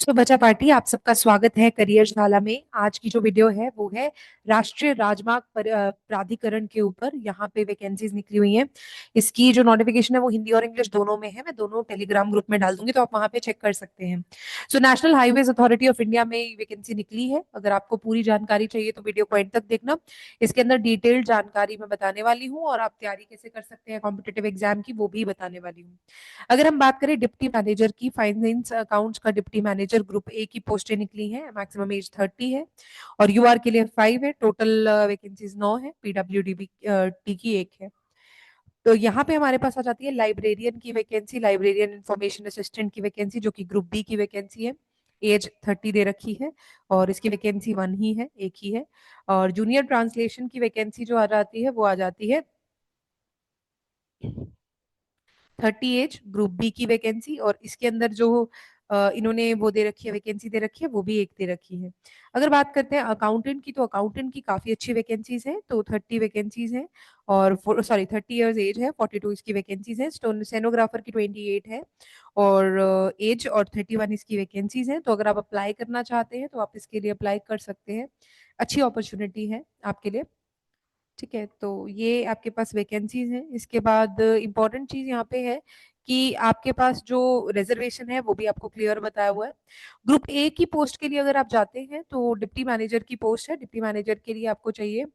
सो बचा पार्टी, आप सबका स्वागत है करियर शाला में। आज की जो वीडियो है वो है राष्ट्रीय राजमार्ग प्राधिकरण के ऊपर। यहाँ पे वैकेंसीज निकली हुई हैं। इसकी जो नोटिफिकेशन है वो हिंदी और इंग्लिश दोनों में है। मैं दोनों टेलीग्राम ग्रुप में डाल दूंगी, तो आप वहाँ पे चेक कर सकते हैं। So national highways authority of India में वैकेंसी निकली है। अगर आपको पूरी जानकारी चाहिए तो वीडियो को एंड तक देखना। इसके अंदर डिटेल्ड जानकारी मैं बताने वाली हूँ, और आप तैयारी कैसे कर सकते हैं कॉम्पिटेटिव एग्जाम की वो भी बताने वाली हूँ। अगर हम बात करें डिप्टी मैनेजर की, फाइनेंस अकाउंट्स का डिप्टी मैनेजर ग्रुप ए की पोस्टें निकली हैं। मैक्सिमम एज 30 है और यूआर के लिए 5 है। टोटल वैकेंसीज 9 है। पीडब्ल्यूडी टी की 1 है। तो यहाँ पे हमारे पास आ जाती है लाइब्रेरियन की वैकेंसी, लाइब्रेरियन इंफॉर्मेशन असिस्टेंट की वैकेंसी, जो कि ग्रुप बी की वैकेंसी है। एज 30 दे रखी है और इसकी वैकेंसी 1 ही है, एक ही है। और जूनियर ट्रांसलेशन की वैकेंसी जो आ जाती है वो आ जाती है 30 एज, ग्रुप बी की वैकेंसी। और इसके अंदर जो इन्होंने वो दे रखी है, वैकेंसी दे रखी है, वो भी एक दे रखी है। अगर बात करते हैं अकाउंटेंट की, तो अकाउंटेंट की काफी अच्छी वैकेंसीज हैं। तो 30 वैकेंसीज हैं और 30 इयर्स एज है, 42 इसकी वैकेंसीज हैं। स्टेनोग्राफर की 28 है और एज और 31 इसकी वैकेंसीज हैं। तो अगर आप अप्लाई करना चाहते हैं तो आप इसके लिए अप्लाई कर सकते हैं। अच्छी अपॉर्चुनिटी है आपके लिए। ठीक है, तो ये आपके पास वैकेंसीज हैं। इसके बाद इंपॉर्टेंट चीज यहाँ पे है कि आपके पास जो रिजर्वेशन है वो भी आपको क्लियर बताया हुआ है। ग्रुप ए की पोस्ट के लिए अगर आप जाते हैं तो डिप्टी मैनेजर की पोस्ट है। डिप्टी मैनेजर के लिए आपको चाहिए,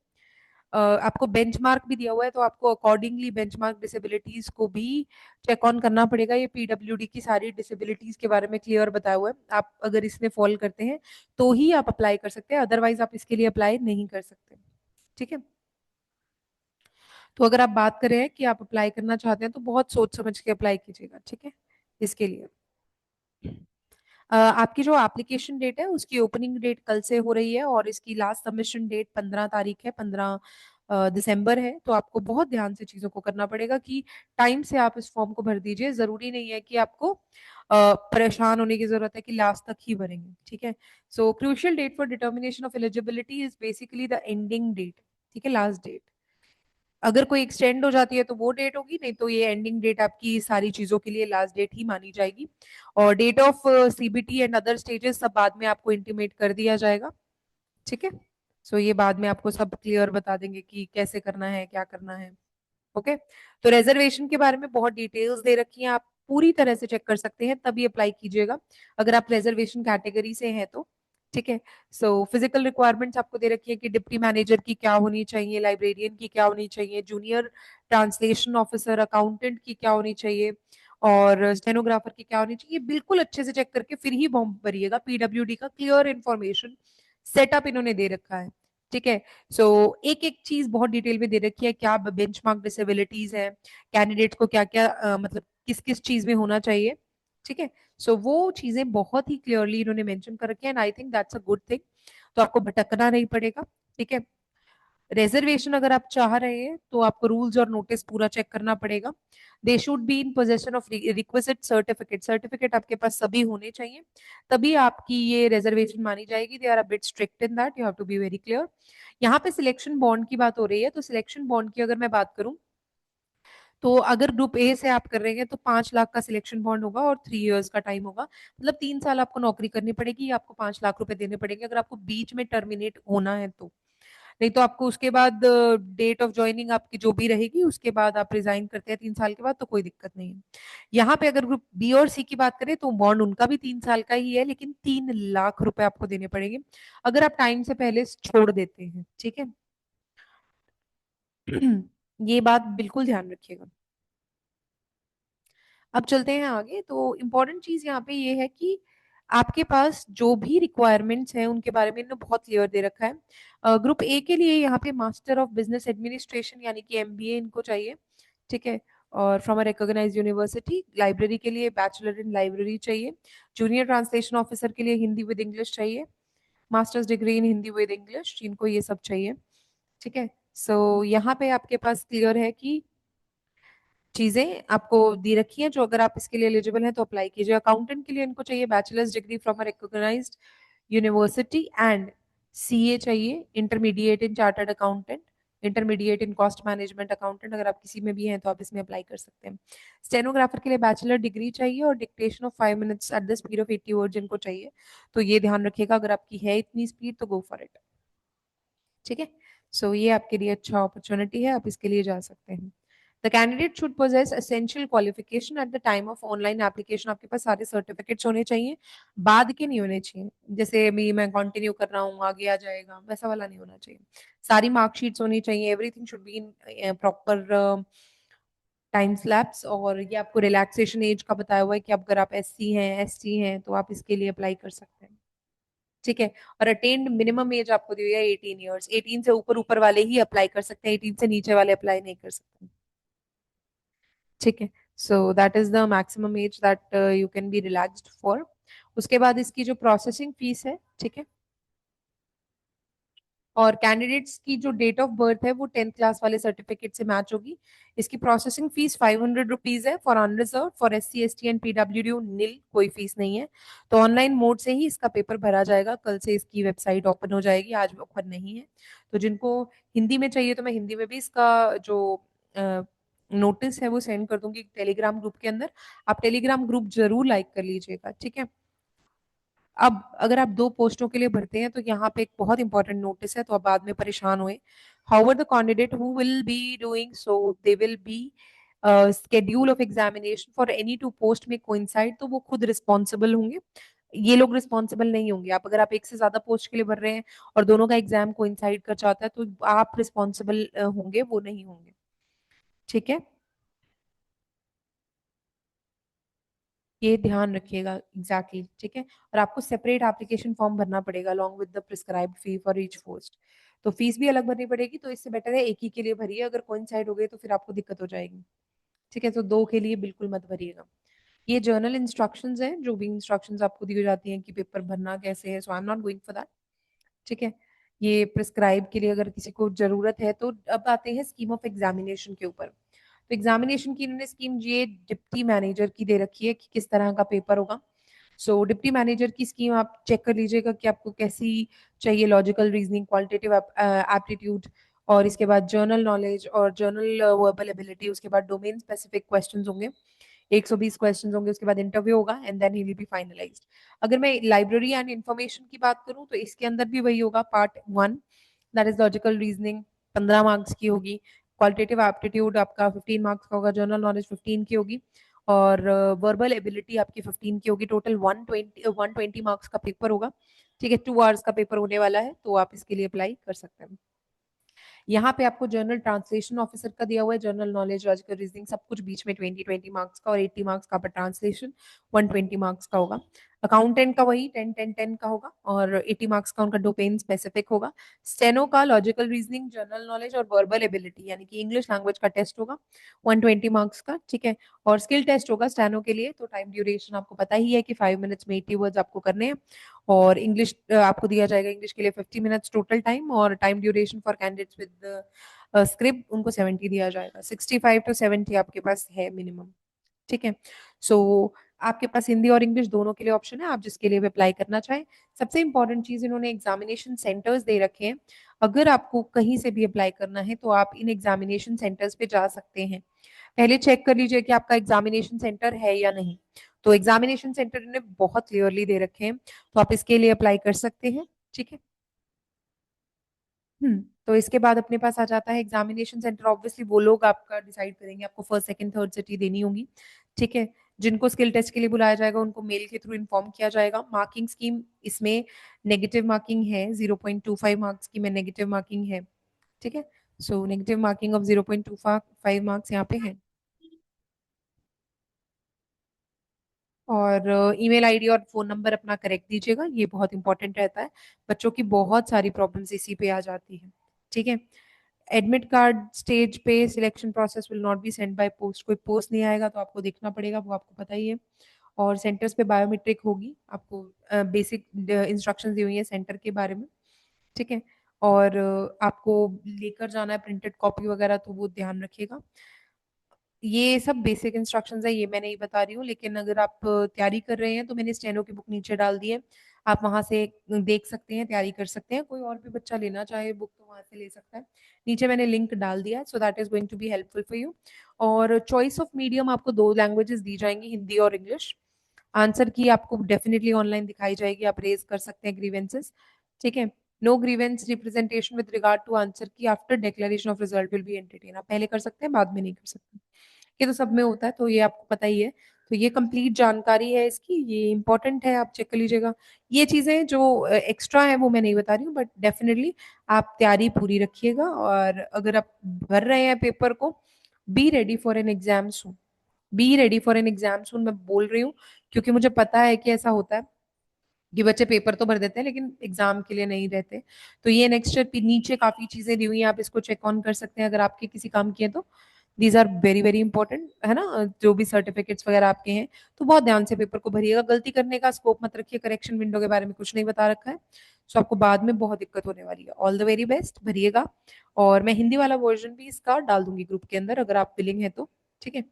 आपको बेंचमार्क भी दिया हुआ है, तो आपको अकॉर्डिंगली बेंचमार्क डिसेबिलिटीज को भी चेक ऑन करना पड़ेगा। ये पीडब्ल्यूडी की सारी डिसेबिलिटीज के बारे में क्लियर बताया हुआ है। आप अगर इसमें फॉल करते हैं तो ही आप अप्लाई कर सकते हैं, अदरवाइज आप इसके लिए अप्लाई नहीं कर सकते। ठीक है, तो अगर आप बात करें कि आप अप्लाई करना चाहते हैं तो बहुत सोच समझ के अप्लाई कीजिएगा। ठीक है, इसके लिए आपकी जो एप्लीकेशन डेट है उसकी ओपनिंग डेट कल से हो रही है और इसकी लास्ट सबमिशन डेट 15 तारीख है, 15 दिसंबर है। तो आपको बहुत ध्यान से चीजों को करना पड़ेगा कि टाइम से आप इस फॉर्म को भर दीजिए। जरूरी नहीं है कि आपको परेशान होने की जरूरत है कि लास्ट तक ही भरेंगे। ठीक है, so crucial date for determination of eligibility is basically the ending date. ठीक है, लास्ट डेट। अगर कोई एक्सटेंड हो जाती है तो वो डेट होगी, नहीं तो ये एंडिंग डेट आपकी सारी चीजों के लिए लास्ट डेट ही मानी जाएगी। और date of CBT and other stages सब बाद में आपको इंटीमेट कर दिया जाएगा। ठीक है, सो ये बाद में आपको सब क्लियर बता देंगे कि कैसे करना है, क्या करना है। ओके, तो रिजर्वेशन के बारे में बहुत डिटेल्स दे रखी हैं, आप पूरी तरह से चेक कर सकते हैं तभी अप्लाई कीजिएगा अगर आप रिजर्वेशन कैटेगरी से हैं तो। ठीक है, सो फिजिकल रिक्वायरमेंट्स आपको दे रखी है कि डिप्टी मैनेजर की क्या होनी चाहिए, लाइब्रेरियन की क्या होनी चाहिए, जूनियर ट्रांसलेशन ऑफिसर अकाउंटेंट की क्या होनी चाहिए, और स्टेनोग्राफर की क्या होनी चाहिए। बिल्कुल अच्छे से चेक करके फिर ही फॉर्म भरिएगा। पीडब्ल्यूडी का क्लियर इन्फॉर्मेशन सेटअप इन्होंने दे रखा है। ठीक है, सो एक एक चीज बहुत डिटेल में दे रखी है, क्या बेंचमार्क डिसेबिलिटीज है, कैंडिडेट को क्या क्या मतलब किस किस चीज में होना चाहिए। ठीक है, सो वो चीजें बहुत ही क्लियरली इन्होंने मेंशन कर रखी है and I think that's a good thing. तो आपको भटकना नहीं पड़ेगा। ठीक है, रिजर्वेशन अगर आप चाह रहे हैं तो आपको रूल्स और नोटिस पूरा चेक करना पड़ेगा। They should be in possession of requisite certificate. Certificate आपके पास सभी होने चाहिए, तभी आपकी ये रिजर्वेशन मानी जाएगी। They are a bit strict in that, you have to be very clear. यहाँ पे सिलेक्शन बॉन्ड की बात हो रही है, तो सिलेक्शन बॉन्ड की अगर मैं बात करूं तो अगर ग्रुप ए से आप कर रहे हैं तो 5 लाख का सिलेक्शन बॉन्ड होगा और 3 इयर्स का टाइम होगा। मतलब 3 साल आपको नौकरी करनी पड़ेगी, आपको 5 लाख रुपए देने पड़ेंगे अगर आपको बीच में टर्मिनेट होना है तो। नहीं तो आपको उसके बाद डेट ऑफ ज्वाइनिंग आपकी जो भी रहेगी उसके बाद आप रिजाइन करते हैं 3 साल के बाद तो कोई दिक्कत नहीं है। यहाँ पे अगर ग्रुप बी और सी की बात करें तो बॉन्ड उनका भी 3 साल का ही है, लेकिन 3 लाख रुपए आपको देने पड़ेंगे अगर आप टाइम से पहले छोड़ देते हैं। ठीक है, ये बात बिल्कुल ध्यान रखिएगा। अब चलते हैं आगे। तो इम्पोर्टेंट चीज यहाँ पे ये है कि आपके पास जो भी रिक्वायरमेंट्स हैं उनके बारे में इन्होंने बहुत क्लियर दे रखा है। ग्रुप ए के लिए यहाँ पे मास्टर ऑफ बिजनेस एडमिनिस्ट्रेशन यानी कि एमबीए इनको चाहिए। ठीक है, और from a recognised university. Library के लिए बैचलर इन लाइब्रेरी चाहिए। जूनियर ट्रांसलेशन ऑफिसर के लिए हिंदी विद इंग्लिश चाहिए। Masters degree in Hindi with English, जिनको ये सब चाहिए। ठीक है, सो यहाँ पे आपके पास क्लियर है कि चीजें आपको दी रखी हैं, जो अगर आप इसके लिए एलिजिबल हैं तो अप्लाई कीजिए। अकाउंटेंट के लिए इनको चाहिए bachelor's degree from a recognised university and CA चाहिए, intermediate in chartered accountant. Intermediate in cost management accountant, अगर आप किसी में भी हैं तो आप इसमें अप्लाई कर सकते हैं। स्टेनोग्राफर के लिए बैचलर डिग्री चाहिए और dictation of 5 minutes at the speed of 80 word जिनको चाहिए, तो ये ध्यान रखिएगा, अगर आपकी है इतनी स्पीड तो गो फॉर इट। ठीक है, सो ये आपके लिए अच्छा अपॉर्चुनिटी है, आप इसके लिए जा सकते हैं। The candidate should possess essential qualification at the time of online application, आपके पास सारे सर्टिफिकेट्स होने चाहिए, बाद के नहीं होने चाहिए, जैसे अभी मैं कंटिन्यू कर रहा हूँ आगे आ जाएगा वैसा वाला नहीं होना चाहिए। सारी मार्कशीट्स होनी चाहिए, everything should be in proper time slabs. और ये आपको रिलैक्सेशन एज का बताया हुआ है कि अगर आप एससी हैं एसटी हैं तो आप इसके लिए अप्लाई कर सकते हैं। ठीक है, और अटेंड मिनिमम एज आपको दी हुई है 18 ईयर्स, 18 से ऊपर ऊपर वाले ही अप्लाई कर सकते हैं, 18 से नीचे वाले अप्लाई नहीं कर सकते। ठीक है, so that is the maximum age that you can be relaxed for. उसके बाद इसकी जो प्रोसेसिंग फीस है, ठीक है, और कैंडिडेट्स की जो डेट ऑफ बर्थ है वो 10th क्लास वाले सर्टिफिकेट से मैच होगी। इसकी प्रोसेसिंग फीस 500 रुपीज है for unreserved, for SC ST and PWD nil, कोई फीस नहीं है। तो ऑनलाइन मोड से ही इसका पेपर भरा जाएगा, कल से इसकी वेबसाइट ओपन हो जाएगी, आज ओपन नहीं है। तो जिनको हिंदी में चाहिए तो मैं हिंदी में भी इसका जो नोटिस है वो सेंड कर दूंगी टेलीग्राम ग्रुप के अंदर, आप टेलीग्राम ग्रुप जरूर लाइक कर लीजिएगा। ठीक है, अब अगर आप 2 पोस्टों के लिए भरते हैं तो यहाँ पे एक बहुत इंपॉर्टेंट नोटिस है, तो आप बाद में परेशान हुए। However the candidate who will be doing so they will be schedule of examination for any 2 post में कोइंसाइड, तो वो खुद रिस्पॉन्सिबल होंगे, ये लोग रिस्पॉन्सिबल नहीं होंगे। आप अगर आप एक से ज्यादा पोस्ट के लिए भर रहे हैं और दोनों का एग्जाम कोइंसाइड कर चाहता है तो आप रिस्पॉन्सिबल होंगे, वो नहीं होंगे। ठीक है, ये ध्यान रखिएगा एग्जैक्टली exactly, ठीक है। और आपको सेपरेट एप्लीकेशन फॉर्म भरना पड़ेगा along with the prescribed fee for each post, तो फीस भी अलग भरनी पड़ेगी, तो इससे बेटर है एक ही के लिए भरिए, अगर कोइंसाइड हो गए तो फिर आपको दिक्कत हो जाएगी। ठीक है, तो 2 के लिए बिल्कुल मत भरिएगा। ये जर्नल इंस्ट्रक्शंस हैं, जो भी इंस्ट्रक्शंस आपको दी जाती हैं कि पेपर भरना कैसे है, so I am not going for that. ठीक है, ये प्रिस्क्राइब के लिए अगर किसी को जरूरत है तो अब आते हैं स्कीम ऑफ एग्जामिनेशन के ऊपर। तो एग्जामिनेशन की इन्होंने स्कीम ये डिप्टी मैनेजर की दे रखी है कि किस तरह का पेपर होगा। सो डिप्टी मैनेजर की स्कीम आप चेक कर लीजिएगा कि आपको कैसी चाहिए, लॉजिकल रीजनिंग, क्वालिटेटिव एप्टीट्यूड, और इसके बाद जर्नल नॉलेज और जर्नल वर्बल एबिलिटी, उसके बाद डोमेन स्पेसिफिक क्वेश्चंस होंगे, 120 क्वेश्चंस होंगे, उसके बाद इंटरव्यू होगा and then he will be finalised. अगर मैं लाइब्रेरी एंड इंफॉर्मेशन की बात करूं तो इसके अंदर भी वही होगा, part 1 that is logical reasoning 15 marks की होगी, क्वालिटेटिव एप्टीट्यूड आपका 15 मार्क्स का होगा, जनरल नॉलेज 15 की होगी, और वर्बल एबिलिटी आपकी 15 की होगी। टोटल 120 मार्क्स का पेपर होगा। ठीक है, 2 आवर्स का पेपर होने वाला है, तो आप इसके लिए अप्लाई कर सकते हैं। यहाँ पे आपको जर्नल ट्रांसलेशन ऑफिसर का दिया हुआ है, जनरल नॉलेज, लॉजिकल रीजनिंग सब कुछ बीच में 20-20 मार्क्स का, और 80 मार्क्स का ट्रांसलेशन 120 मार्क्स का होगा। अकाउंटेंट का वही 10-10-10 का होगा, और 80 मार्क्स का उनका डोमेन स्पेसिफिक होगा। स्टेनो का लॉजिकल रीजनिंग, जनरल नॉलेज और वर्बल एबिलिटी यानी कि इंग्लिश लैंग्वेज का टेस्ट होगा 120 मार्क्स का। ठीक है, और स्किल टेस्ट होगा स्टेनो के लिए, तो टाइम ड्यूरेशन आपको पता ही है कि 5 मिनट्स में 80 वर्ड्स आपको करने हैं। और इंग्लिश आपको दिया जाएगा इंग्लिश के लिए 50 मिनट्स टोटल टाइम, और time duration for candidates with script उनको 70 दिया जाएगा, 65 to 70 आपके पास है मिनिमम। ठीक है, सो आपके पास हिंदी और इंग्लिश दोनों के लिए ऑप्शन है, आप जिसके लिए भी अप्लाई करना चाहें। सबसे इंपॉर्टेंट चीज, इन्होंने एग्जामिनेशन सेंटर्स दे रखे हैं, अगर आपको कहीं से भी अप्लाई करना है तो आप इन एग्जामिनेशन सेंटर्स पे जा सकते हैं। पहले चेक कर लीजिए कि आपका एग्जामिनेशन सेंटर है या नहीं, तो एग्जामिनेशन सेंटर इन्होंने बहुत क्लियरली दे रखे हैं, तो आप इसके लिए अप्लाई कर सकते हैं। ठीक है, तो इसके बाद अपने पास आ जाता है एग्जामिनेशन सेंटर, ऑब्वियसली वो लोग आपका डिसाइड करेंगे, आपको फर्स्ट सेकंड थर्ड सिटी देनी होगी। ठीक है, जिनको स्किल टेस्ट के लिए बुलाया जाएगा उनको मेल के थ्रू इन्फॉर्म किया जाएगा। मार्किंग स्कीम इसमें नेगेटिव मार्किंग है, 0.25 मार्क्स की में नेगेटिव मार्किंग है। ठीक है, so negative marking of 0.25 marks यहाँ पे है। और ईमेल आईडी और फोन नंबर अपना करेक्ट दीजिएगा, ये बहुत इंपॉर्टेंट रहता है, बच्चों की बहुत सारी प्रॉब्लम्स इसी पे आ जाती है। ठीक है, एडमिट कार्ड स्टेज पे selection process will not be send by post, कोई पोस्ट नहीं आएगा तो आपको देखना पड़ेगा, वो आपको पता ही है। और सेंटर्स पे बायोमेट्रिक होगी, आपको बेसिक इंस्ट्रक्शंस दी हुई है सेंटर के बारे में। ठीक है, और आपको लेकर जाना है प्रिंटेड कॉपी वगैरह, तो वो ध्यान रखिएगा। ये सब बेसिक इंस्ट्रक्शंस है, ये मैं नहीं बता रही हूँ, लेकिन अगर आप तैयारी कर रहे हैं तो मैंने स्टेनो की बुक नीचे डाल दी है, आप वहाँ से देख सकते हैं, तैयारी कर सकते हैं। कोई और भी बच्चा लेना चाहे बुक तो वहाँ से ले सकता है। नीचे मैंने लिंक डाल दिया है, so that is going to be helpful for you. और चॉइस ऑफ मीडियम आपको 2 लैंग्वेजेज़ दी जाएँगी, हिंदी और इंग्लिश। आंसर की आपको डेफिनिटली ऑनलाइन दिखाई जाएगी, आप रेज़ कर सकते हैं ग्रीवेंसेस, ठीक है? No grievance representation with regard to answer key after declaration of result will be entertain. आप पहले कर सकते हैं, बाद में नहीं कर सकते। ये तो सब में होता है, तो ये आपको पता ही है। तो ये कंप्लीट जानकारी है इसकी, ये इम्पोर्टेंट है, आप चेक कर लीजिएगा। ये चीज़ें जो एक्स्ट्रा है वो मैं नहीं बता रही हूँ, बट डेफिनिटली आप तैयारी पूरी रखिएगा और अगर आप भर रहे हैं पेपर को, be ready for an exam soon. Be ready for an exam soon मैं बोल रही हूँ, क्योंकि मुझे पता है कि ऐसा होता है कि बच्चे पेपर तो भर देते हैं लेकिन एग्जाम के लिए नहीं रहते। तो ये नेक्स्ट नीचे काफी चीजें दी हुई हैं, आप इसको चेक ऑन कर सकते हैं अगर आपके किसी काम की है तो। These are very very important, है ना? जो भी सर्टिफिकेट्स वगैरह आपके हैं, तो बहुत ध्यान से पेपर को भरिएगा। गलती करने का स्कोप मत रखिए, करेक्शन विंडो के बारे में कुछ नहीं बता रखा है, सो आपको बाद में बहुत दिक्कत होने वाली है। ऑल द वेरी बेस्ट, भरिएगा। और मैं हिंदी वाला वर्जन भी इसका डाल दूंगी ग्रुप के अंदर, अगर आप विलिंग है तो, ठीक है?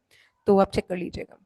तो आप चेक कर लीजिएगा।